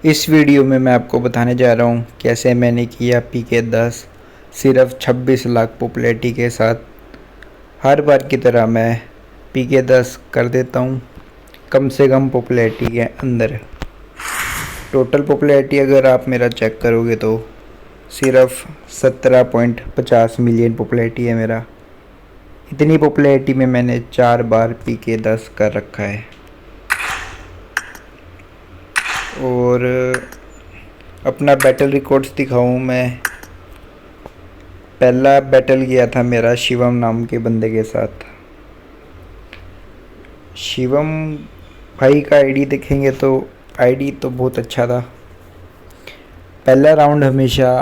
इस वीडियो में मैं आपको बताने जा रहा हूँ कैसे मैंने किया PK10 सिर्फ 26 लाख पॉपुलैरिटी के साथ। हर बार की तरह मैं PK10 कर देता हूँ कम से कम पॉपुलैरिटी के अंदर। टोटल पॉपुलैरिटी अगर आप मेरा चेक करोगे तो सिर्फ 17.50 मिलियन पॉपुलैरिटी है मेरा। इतनी पॉपुलैरिटी में मैंने 4 बार PK10 कर रखा है। और अपना बैटल रिकॉर्ड्स दिखाऊं मैं। पहला बैटल किया था मेरा शिवम नाम के बंदे के साथ। शिवम भाई का आईडी देखेंगे तो आईडी तो बहुत अच्छा था। पहला राउंड हमेशा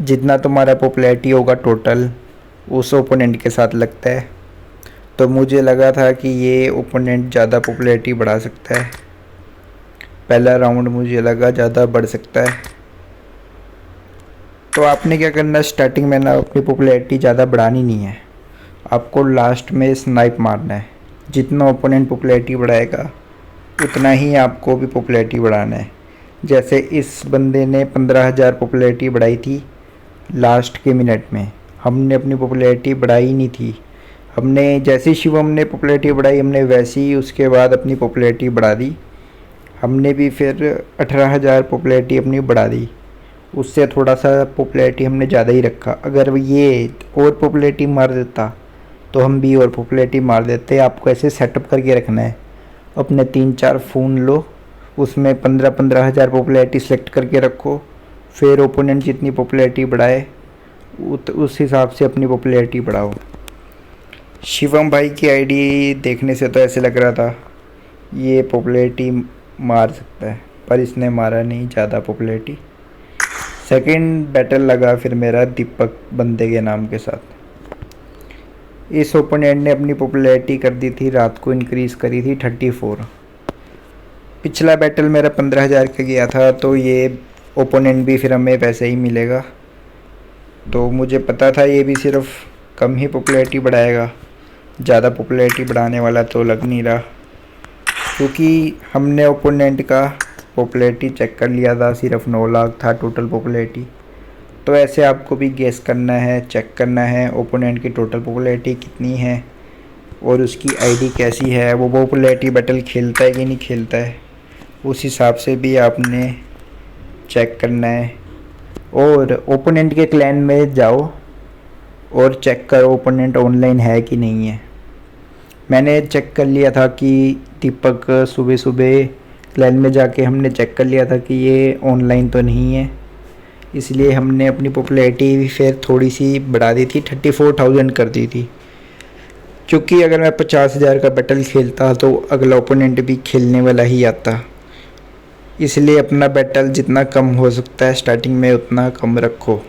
जितना तुम्हारा पॉपुलैरिटी होगा टोटल उस ओपोनेंट के साथ लगता है, तो मुझे लगा था कि ये ओपोनेंट ज़्यादा पॉपुलैरिटी बढ़ा सकता है। पहला राउंड मुझे लगा ज़्यादा बढ़ सकता है, तो आपने क्या करना है, स्टार्टिंग में ना अपनी पॉपुलैरिटी ज़्यादा बढ़ानी नहीं है। आपको लास्ट में स्नाइप मारना है। जितना ओपोनेंट पॉपुलैरिटी बढ़ाएगा उतना ही आपको भी पॉपुलैरिटी बढ़ाना है। जैसे इस बंदे ने 15,000 पॉपुलैरिटी बढ़ाई थी लास्ट के मिनट में, हमने अपनी पॉपुलैरिटी बढ़ाई ही नहीं थी। हमने जैसे ही शिवम ने पॉपुलैरिटी बढ़ाई हमने वैसे ही उसके बाद अपनी पॉपुलैरिटी बढ़ा दी। हमने भी फिर 18,000 पॉपुलैरिटी अपनी बढ़ा दी। उससे थोड़ा सा पॉपुलैरिटी हमने ज़्यादा ही रखा। अगर ये और पॉपुलैरिटी मार देता तो हम भी और पॉपुलैरिटी मार देते। आपको ऐसे सेटअप करके रखना है। अपने 3-4 फ़ोन लो, उसमें 15,000 पॉपुलैरिटी सेलेक्ट करके रखो। फिर ओपोनेंट जितनी पॉपुलैरिटी बढ़ाए उस हिसाब से अपनी पॉपुलैरिटी बढ़ाओ। शिवम भाई की आईडी देखने से तो ऐसे लग रहा था ये पॉपुलैरिटी मार सकता है, पर इसने मारा नहीं ज़्यादा पॉपुलैरिटी। सेकंड बैटल लगा फिर मेरा दीपक बंदे के नाम के साथ। इस ओपोनेंट ने अपनी पॉपुलैरिटी कर दी थी, रात को इंक्रीज़ करी थी 34। पिछला बैटल मेरा 15,000 का गया था, तो ये ओपोनेंट भी फिर हमें वैसे ही मिलेगा। तो मुझे पता था ये भी सिर्फ कम ही पॉपुलैरिटी बढ़ाएगा, ज़्यादा पॉपुलैरिटी बढ़ाने वाला तो लग नहीं रहा, क्योंकि हमने ओपोनेंट का पॉपुलैरिटी चेक कर लिया था। सिर्फ 9 लाख था टोटल पॉपुलैरिटी। तो ऐसे आपको भी गेस करना है, चेक करना है ओपोनेंट की टोटल पॉपुलैरिटी कितनी है और उसकी आईडी कैसी है, वो पॉपुलैरिटी बैटल खेलता है कि नहीं खेलता है, उस हिसाब से भी आपने चेक करना है। और ओपोनेंट के क्लैन में जाओ और चेक करो ओपोनेंट ऑनलाइन है कि नहीं है। मैंने चेक कर लिया था कि दीपक सुबह सुबह क्लैन में जाके हमने चेक कर लिया था कि ये ऑनलाइन तो नहीं है, इसलिए हमने अपनी पॉपुलैरिटी फिर थोड़ी सी बढ़ा दी थी, 34,000 कर दी थी। क्योंकि अगर मैं 50,000 का बैटल खेलता तो अगला ओपोनेंट भी खेलने वाला ही आता, इसलिए अपना बैटल जितना कम हो सकता है स्टार्टिंग में उतना कम रखो।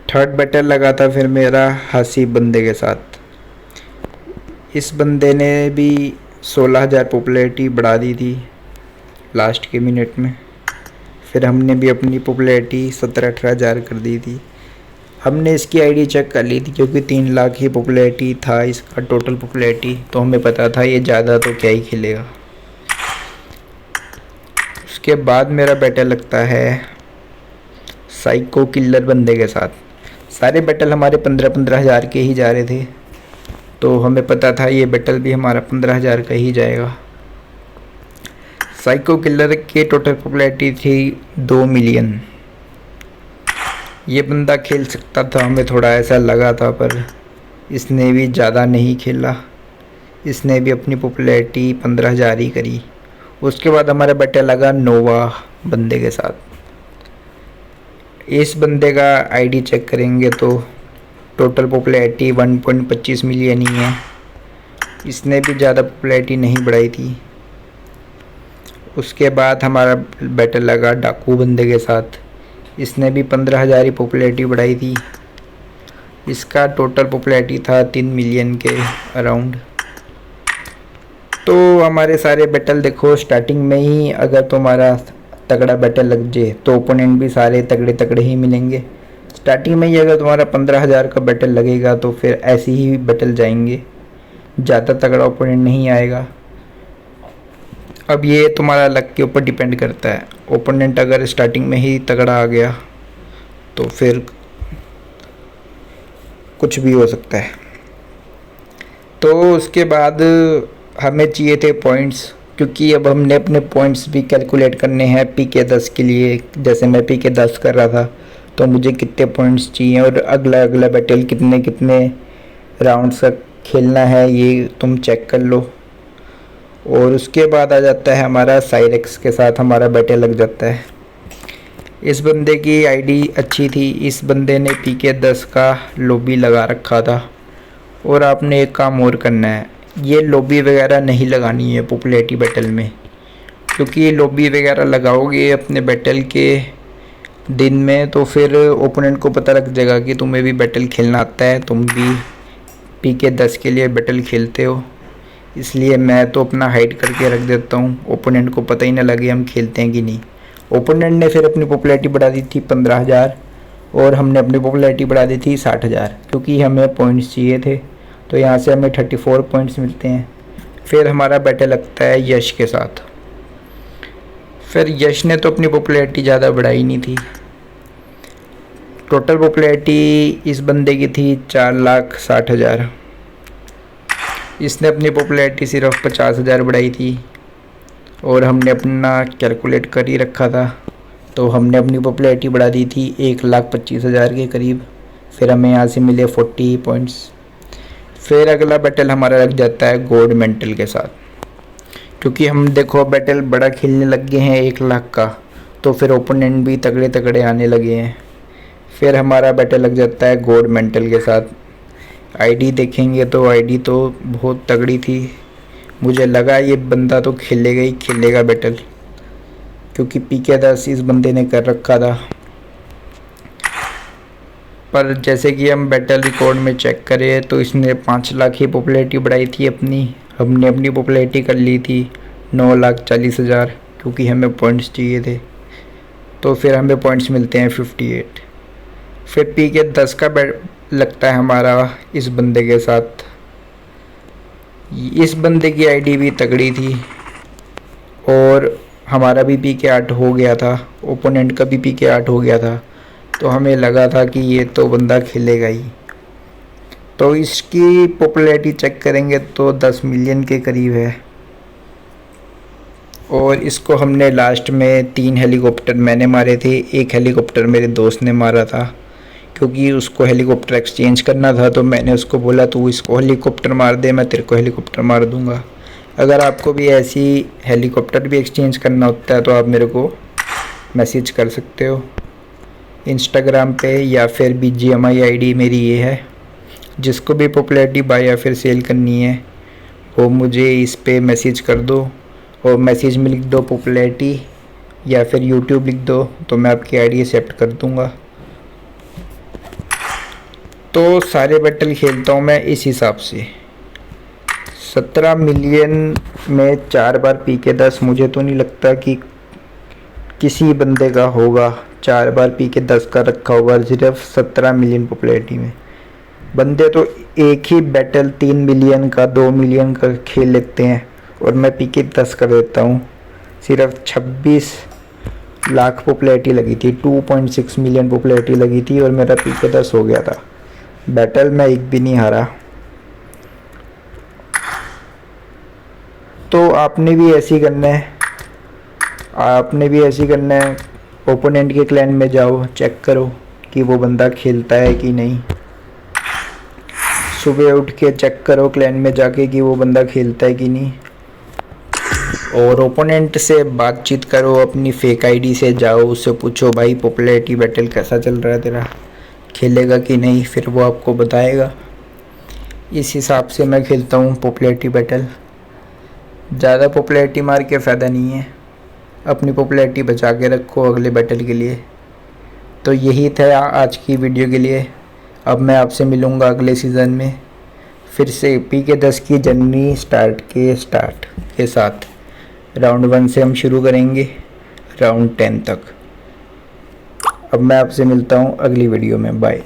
थर्ड बैटल लगा था फिर मेरा हासिब बंदे के साथ। इस बंदे ने भी 16,000 पॉपुलैरिटी बढ़ा दी थी लास्ट के मिनट में। फिर हमने भी अपनी पॉपुलैरिटी 17-18,000 कर दी थी। हमने इसकी आईडी चेक कर ली थी क्योंकि 3 लाख ही पॉपुलैरिटी था इसका टोटल पॉपुलैरिटी, तो हमें पता था ये ज़्यादा तो क्या ही खेलेगा। उसके बाद मेरा बैटल लगता है साइको किलर बंदे के साथ। सारे बैटल हमारे 15-15,000 के ही जा रहे थे, तो हमें पता था ये बैटल भी हमारा 15,000 का ही जाएगा। साइको किलर के टोटल पॉपुलैरिटी थी 2 मिलियन। ये बंदा खेल सकता था, हमें थोड़ा ऐसा लगा था, पर इसने भी ज़्यादा नहीं खेला। इसने भी अपनी पॉपुलैरिटी 15,000 ही करी। उसके बाद हमारा बैटल लगा नोवा बंदे के साथ। इस बंदे का आईडी चेक करेंगे तो टोटल पॉपुलैरिटी 1.25 मिलियन ही है। इसने भी ज़्यादा पॉपुलैरिटी नहीं बढ़ाई थी। उसके बाद हमारा बैटल लगा डाकू बंदे के साथ। इसने भी 15,000 ही पॉपुलैरिटी बढ़ाई थी। इसका टोटल पॉपुलैरिटी था 3 मिलियन के अराउंड। तो हमारे सारे बैटल देखो, स्टार्टिंग में ही अगर तुम्हारा तगड़ा बैटल लग जाए तो ओपोनेंट भी सारे तगड़े तगड़े ही मिलेंगे। स्टार्टिंग में ही अगर तुम्हारा 15,000 का बैटल लगेगा तो फिर ऐसे ही बैटल जाएंगे, ज़्यादा तगड़ा ओपोनेंट नहीं आएगा। अब ये तुम्हारा लक के ऊपर डिपेंड करता है। ओपोनेंट अगर स्टार्टिंग में ही तगड़ा आ गया तो फिर कुछ भी हो सकता है। तो उसके बाद हमें चाहिए थे पॉइंट्स, क्योंकि अब हमने अपने पॉइंट्स भी कैलकुलेट करने हैं PK10 के लिए। जैसे मैं PK10 कर रहा था तो मुझे कितने पॉइंट्स चाहिए और अगला अगला बैटल कितने कितने राउंड्स का खेलना है ये तुम चेक कर लो। और उसके बाद आ जाता है हमारा साइरेक्स के साथ हमारा बैटल लग जाता है। इस बंदे की आईडी अच्छी थी, इस बंदे ने PK10 का लॉबी लगा रखा था। और आपने एक काम और करना है, ये लॉबी वगैरह नहीं लगानी है पॉपुलैरिटी बैटल में, क्योंकि ये लॉबी वगैरह लगाओगे अपने बैटल के दिन में तो फिर ओपोनेंट को पता लग जाएगा कि तुम्हें भी बैटल खेलना आता है, तुम भी PK10 के लिए बैटल खेलते हो। इसलिए मैं तो अपना हाइड करके रख देता हूँ, ओपोनेंट को पता ही ना लगे हम खेलते हैं कि नहीं। ओपोनेंट ने फिर अपनी पॉपुलैरिटी बढ़ा दी थी 15,000 और हमने अपनी पॉपुलैरिटी बढ़ा दी थी 60,000, क्योंकि हमें पॉइंट्स चाहिए थे। तो यहाँ से हमें 34 पॉइंट्स मिलते हैं। फिर हमारा बैटल लगता है यश के साथ। फिर यश ने तो अपनी पॉपुलैरिटी ज़्यादा बढ़ाई नहीं थी। टोटल पॉपुलैरिटी इस बंदे की थी 4,60,000। इसने अपनी पॉपुलैरिटी सिर्फ 50,000 बढ़ाई थी और हमने अपना कैलकुलेट कर ही रखा था, तो हमने अपनी पॉपुलैरिटी बढ़ा दी थी 1,25,000 के करीब। फिर हमें यहाँ से मिले 40 पॉइंट्स। फिर अगला बैटल हमारा लग जाता है गॉड मेंटल के साथ, क्योंकि हम देखो बैटल बड़ा खेलने लग गए हैं 1 लाख का, तो फिर ओपोनेंट भी तगड़े तगड़े आने लगे हैं। फिर हमारा बैटल लग जाता है गॉड मेंटल के साथ। आईडी देखेंगे तो आईडी तो बहुत तगड़ी थी, मुझे लगा ये बंदा तो खेलेगा ही खेलेगा बैटल, क्योंकि PK10 इस बंदे ने कर रखा था। पर जैसे कि हम बैटल रिकॉर्ड में चेक करें तो इसने 5 लाख ही पॉपुलैरिटी बढ़ाई थी अपनी। हमने अपनी पॉपुलैरिटी कर ली थी 9,40,000, क्योंकि हमें पॉइंट्स चाहिए थे। तो फिर हमें पॉइंट्स मिलते हैं 58। फिर PK10 का लगता है हमारा इस बंदे के साथ। इस बंदे की आईडी भी तगड़ी थी और हमारा भी PK8 हो गया था, ओपोनेंट का भी PK8 हो गया था। तो हमें लगा था कि ये तो बंदा खेलेगा ही। तो इसकी पॉपुलैरिटी चेक करेंगे तो 10 मिलियन के करीब है। और इसको हमने लास्ट में 3 हेलीकॉप्टर मैंने मारे थे, 1 हेलीकॉप्टर मेरे दोस्त ने मारा था, क्योंकि उसको हेलीकॉप्टर एक्सचेंज करना था। तो मैंने उसको बोला तू इसको हेलीकॉप्टर मार दे, मैं तेरे को हेलीकॉप्टर मार दूंगा। अगर आपको भी ऐसी हेलीकॉप्टर भी एक्सचेंज करना होता है तो आप मेरे को मैसेज कर सकते हो इंस्टाग्राम पे, या फिर BGMI आईडी मेरी ये है। जिसको भी पॉपुलैरिटी बाय या फिर सेल करनी है वो मुझे इस पे मैसेज कर दो, और मैसेज में लिख दो पॉपुलैरिटी या फिर यूट्यूब लिख दो, तो मैं आपकी आईडी एक्सेप्ट कर दूंगा। तो सारे बैटल खेलता हूँ मैं इस हिसाब से। 17 मिलियन में 4 बार PK10 मुझे तो नहीं लगता कि किसी बंदे का होगा 4 बार PK10 का रखा होगा सिर्फ 17 मिलियन पॉपुलैरिटी में। बंदे तो एक ही बैटल 3 मिलियन का 2 मिलियन का खेल लेते हैं और मैं PK10 कर देता हूँ। सिर्फ 26 लाख पॉपुलैरिटी लगी थी, 2.6 मिलियन पॉपुलैरिटी लगी थी और मेरा PK10 हो गया था। बैटल में एक भी नहीं हारा। तो आपने भी ऐसे करना है, ओपोनेंट के क्लैन में जाओ, चेक करो कि वो बंदा खेलता है कि नहीं। सुबह उठ के चेक करो क्लैन में जाके कि वो बंदा खेलता है कि नहीं। और ओपोनेंट से बातचीत करो, अपनी फेक आईडी से जाओ, उससे पूछो भाई पॉपुलैरिटी बैटल कैसा चल रहा है तेरा, खेलेगा कि नहीं, फिर वो आपको बताएगा। इस हिसाब से मैं खेलता हूँ पॉपुलैरिटी बैटल। ज़्यादा पॉपुलैरिटी मार के फ़ायदा नहीं है, अपनी पॉपुलैरिटी बचा के रखो अगले बैटल के लिए। तो यही था आज की वीडियो के लिए। अब मैं आपसे मिलूँगा अगले सीज़न में फिर से PK10 की जर्नी स्टार्ट के साथ। राउंड 1 से हम शुरू करेंगे राउंड 10 तक। अब मैं आपसे मिलता हूँ अगली वीडियो में। बाय।